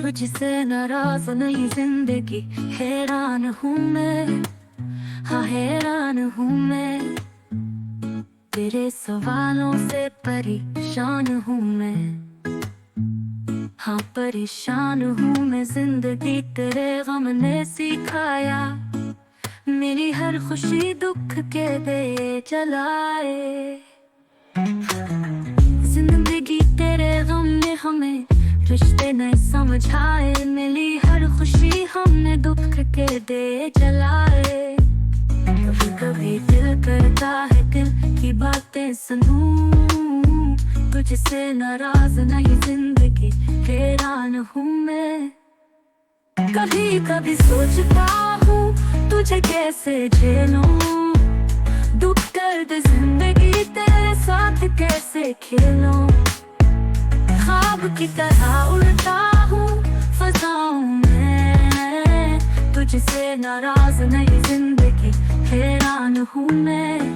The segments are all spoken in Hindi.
तुझसे नाराज नहीं जिंदगी, हैरान हूँ मैं, हाँ हैरान हूँ मैं। तेरे सवालों से परेशान हूँ मैं, हाँ परेशान हूँ मैं। जिंदगी तेरे गम ने सिखाया, मेरी हर खुशी दुख के दे जलाए। जिंदगी तेरे गम ने हमें रिश्ते नहीं समझाए, मिली हर खुशी हमने दुख के दे जलाए। कभी कभी दिल करता है दिल की बातें सुनूं, तुझसे नाराज नहीं जिंदगी, हैरान हूँ मैं। कभी कभी सोचता हूँ तुझे कैसे झेलूं, दुख दर्द जिंदगी तेरे साथ कैसे खेलूं। ख्वाब की तरह उड़ता हूँ फसाऊं मैं, तुझसे नाराज नहीं जिंदगी, हैरान हूँ मैं।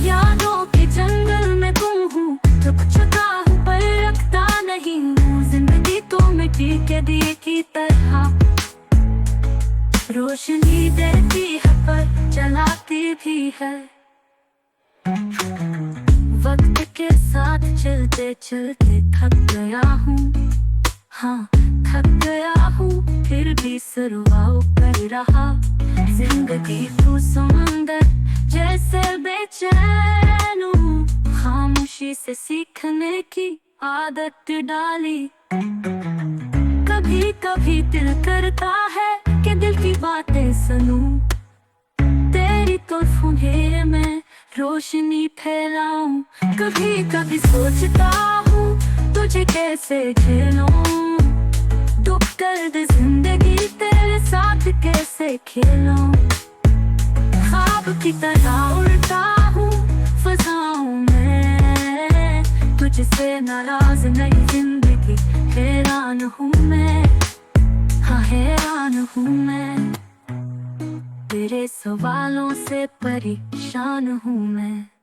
यादों के जंगल में गुम हूँ, थक चुका हूँ पर रखता नहीं हूँ। जिंदगी तो मिट्टी के दिए की तरह रोशनी देती है पर जलाती भी है। वक्त के साथ चलते चलते थक गया हूँ, हाँ थक गया हूँ, फिर भी सुरवाव कर रहा। जिंदगी तू समंदर जैसे बेचैन हूँ, खामोशी से सीखने की आदत डाली। कभी कभी दिल करता है कि दिल की बातें सुनूं, तेरी तरफों मैं रोशनी फैलाऊं। कभी कभी सोचता हूँ तुझे कैसे झेलूं, दुख दर्द जिंदगी तेरे साथ कैसे खेलूं। ख्वाब की तरह उड़ता हूँ फसाऊं मैं, तुझसे नाराज नहीं जिंदगी, हैरान हूँ मैं, हाँ हैरान हूँ मैं। तेरे सवालों से परेशान हूँ मैं।